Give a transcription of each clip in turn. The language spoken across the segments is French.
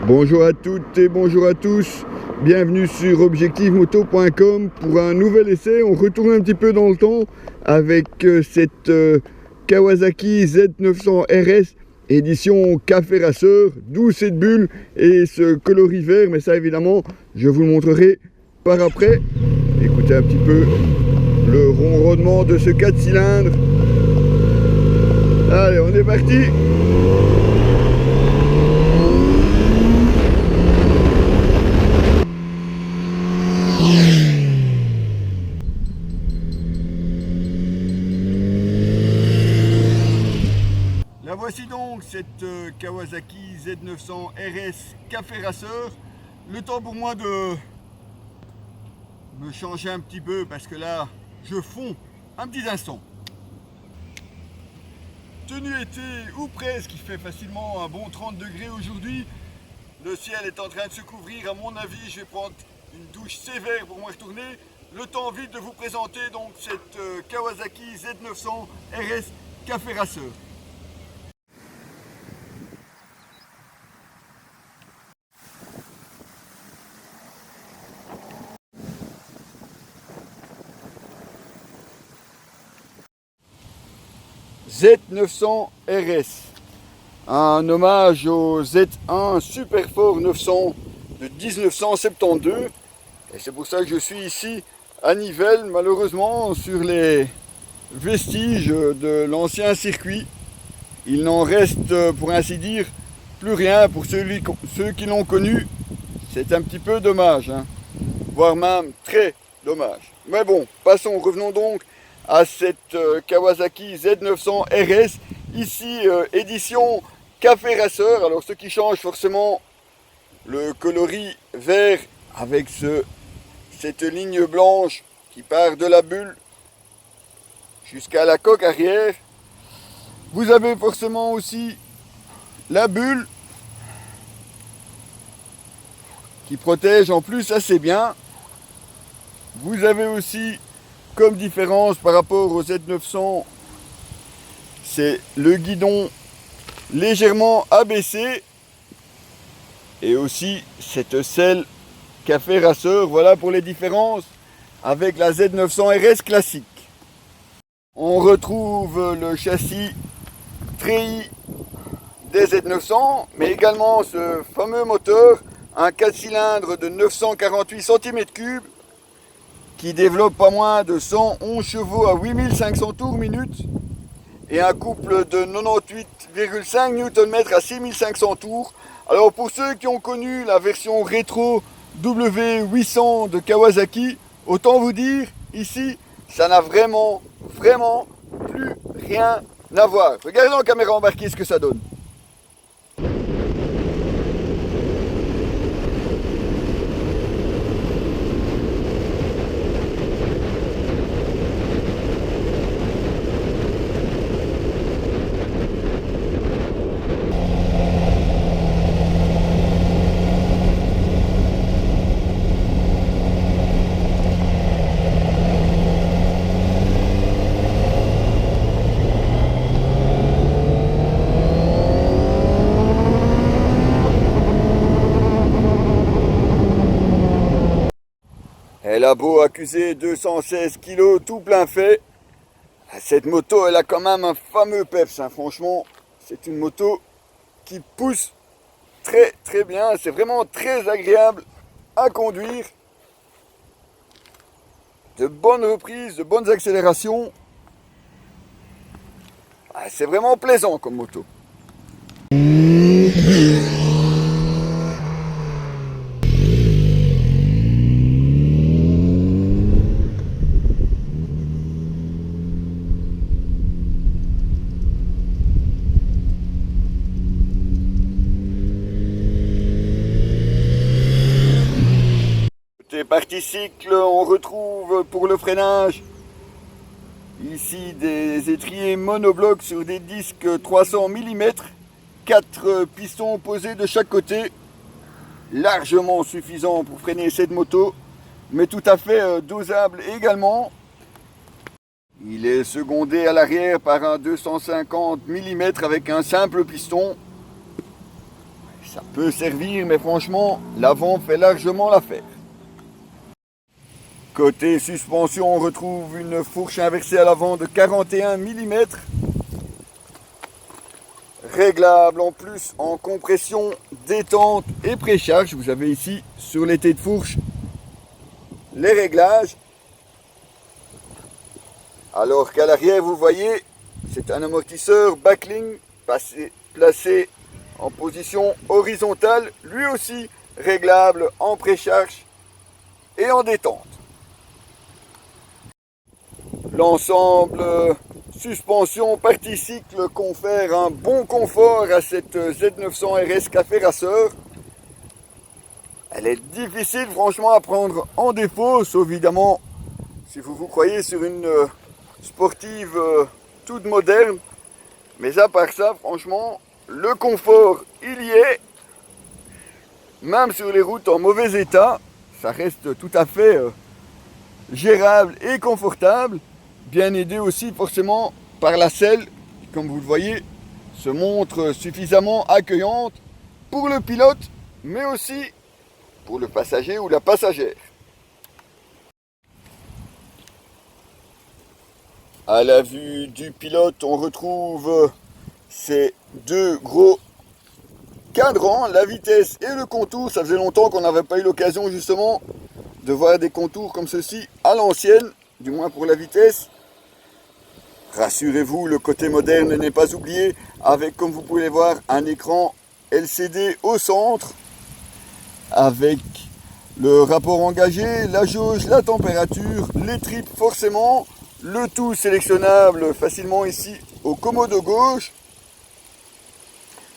Bonjour à toutes et bonjour à tous, bienvenue sur objectivemoto.com pour un nouvel essai. On retourne un petit peu dans le temps avec cette Kawasaki Z900 RS édition Café Racer, d'où cette bulle et ce coloris vert, mais ça évidemment je vous le montrerai par après. Écoutez un petit peu le ronronnement de ce 4 cylindres. Allez, on est parti. La voici donc, cette Kawasaki Z900 RS Café Racer. Le temps pour moi de me changer un petit peu parce que là, je fonds un petit instant. Tenue été ou presque, il fait facilement un bon 30 degrés aujourd'hui. Le ciel est en train de se couvrir. À mon avis, je vais prendre une douche sévère pour me retourner. Le temps vite de vous présenter donc cette Kawasaki Z900 RS Café Racer. Z900 RS, un hommage au Z1 Superfort 900 de 1972, et c'est pour ça que je suis ici à Nivelles, malheureusement sur les vestiges de l'ancien circuit. Il n'en reste pour ainsi dire plus rien pour ceux qui l'ont connu. C'est un petit peu dommage, hein, voire même très dommage. Mais bon, passons, revenons donc à cette Kawasaki Z900 RS, ici édition Café Racer. Alors ce qui change forcément, le coloris vert avec cette ligne blanche qui part de la bulle jusqu'à la coque arrière. Vous avez forcément aussi la bulle qui protège en plus assez bien. Vous avez aussi comme différence par rapport au Z900, c'est le guidon légèrement abaissé et aussi cette selle Café Racer. Voilà pour les différences avec la Z900 RS classique. On retrouve le châssis treillis des Z900, mais également ce fameux moteur, un 4 cylindres de 948 cm3 qui développe pas moins de 111 chevaux à 8500 tours minute et un couple de 98,5 Nm à 6500 tours. Alors pour ceux qui ont connu la version rétro W800 de Kawasaki, autant vous dire, ici, ça n'a vraiment plus rien à voir. Regardez en caméra embarquée ce que ça donne. Elle a beau accuser 216 kg tout plein fait, cette moto elle a quand même un fameux peps, hein. Franchement c'est une moto qui pousse très bien, c'est vraiment très agréable à conduire, de bonnes reprises, de bonnes accélérations, c'est vraiment plaisant comme moto. Partie cycle, on retrouve pour le freinage ici des étriers monoblocs sur des disques 300 mm, 4 pistons posés de chaque côté, largement suffisant pour freiner cette moto, mais tout à fait dosable également. Il est secondé à l'arrière par un 250 mm avec un simple piston. ça peut servir, mais franchement, l'avant fait largement l'affaire. Côté suspension, on retrouve une fourche inversée à l'avant de 41 mm. Réglable en plus en compression, détente et précharge. Vous avez ici sur l'été de fourche les réglages. Alors qu'à l'arrière, vous voyez, c'est un amortisseur Backling placé en position horizontale, lui aussi réglable en précharge et en détente. L'ensemble suspension partie cycle confère un bon confort à cette Z900 RS Café Racer. Elle est difficile franchement à prendre en défaut, sauf évidemment si vous croyez sur une sportive toute moderne. Mais à part ça, franchement, le confort, il y est. Même sur les routes en mauvais état, ça reste tout à fait gérable et confortable. Bien aidé aussi forcément par la selle, qui, comme vous le voyez, se montre suffisamment accueillante pour le pilote, mais aussi pour le passager ou la passagère. À la vue du pilote, on retrouve ces deux gros cadrans, la vitesse et le contour. Ça faisait longtemps qu'on n'avait pas eu l'occasion justement de voir des contours comme ceci à l'ancienne, du moins pour la vitesse. Rassurez-vous, le côté moderne n'est pas oublié, avec, comme vous pouvez voir, un écran LCD au centre, avec le rapport engagé, la jauge, la température, les tripes forcément, le tout sélectionnable facilement ici au commodo gauche.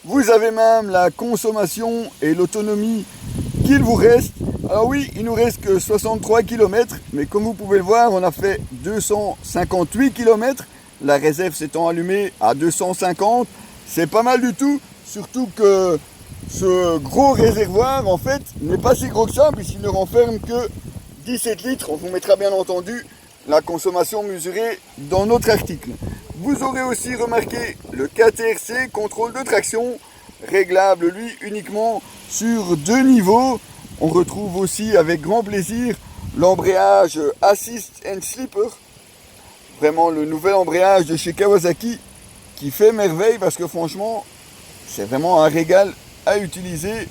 Vous avez même la consommation et l'autonomie qu'il vous reste. Alors oui, il nous reste que 63 km, mais comme vous pouvez le voir, on a fait 258 km. La réserve s'étant allumée à 250, c'est pas mal du tout, surtout que ce gros réservoir en fait n'est pas si gros que ça puisqu'il ne renferme que 17 litres. On vous mettra bien entendu la consommation mesurée dans notre article. Vous aurez aussi remarqué le KTRC, contrôle de traction, réglable lui uniquement sur 2 niveaux. On retrouve aussi avec grand plaisir l'embrayage Assist and Slipper. Vraiment le nouvel embrayage de chez Kawasaki qui fait merveille parce que franchement c'est vraiment un régal à utiliser.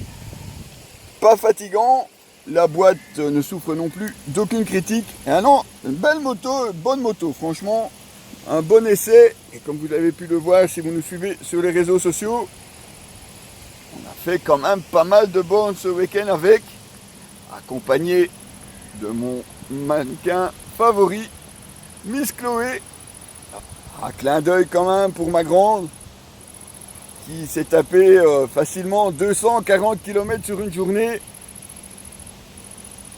Pas fatigant, la boîte ne souffre non plus d'aucune critique. Et une belle moto, bonne moto, franchement un bon essai. Et comme vous avez pu le voir si vous nous suivez sur les réseaux sociaux, on a fait quand même pas mal de bornes ce week-end avec, accompagné de mon mannequin favori, Miss Chloé. Un clin d'œil quand même pour ma grande qui s'est tapé facilement 240 km sur une journée.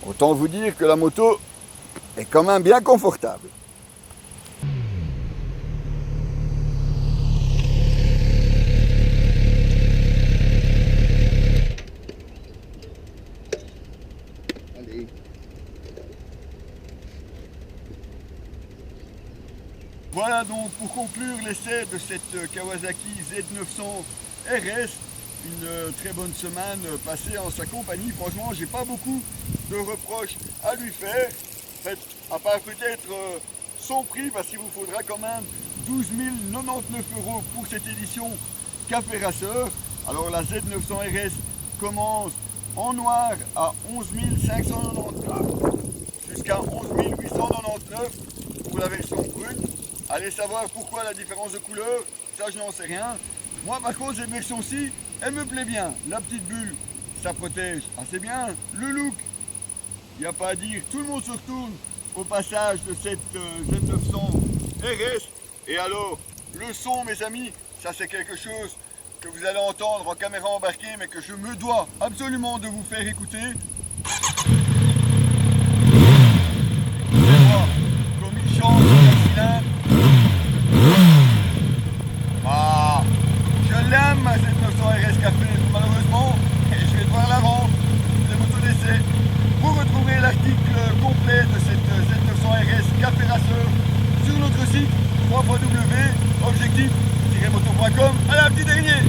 Autant vous dire que la moto est quand même bien confortable. Voilà donc pour conclure l'essai de cette Kawasaki Z900 RS, une très bonne semaine passée en sa compagnie. Franchement, j'ai pas beaucoup de reproches à lui faire, en fait, à part peut-être son prix, parce qu'il vous faudra quand même 12 099 € pour cette édition Café Racer. Alors la Z900 RS commence en noir à 11 599 jusqu'à 11 899 pour la version brute. Allez savoir pourquoi la différence de couleur, ça je n'en sais rien. Moi par contre cette version-ci, elle me plaît bien. La petite bulle, ça protège assez bien. Le look, il n'y a pas à dire, tout le monde se retourne au passage de cette Z900 RS. Et alors, le son mes amis, ça c'est quelque chose que vous allez entendre en caméra embarquée, mais que je me dois absolument de vous faire écouter. Comme il chante sur le cylindre. Ah, je l'aime ma Z900 RS Café, malheureusement, et je vais devoir la vendre. Les motos d'essai. Vous retrouverez l'article complet de cette Z900 RS Café Racer sur notre site www.objectif-moto.com. À la petite dernière.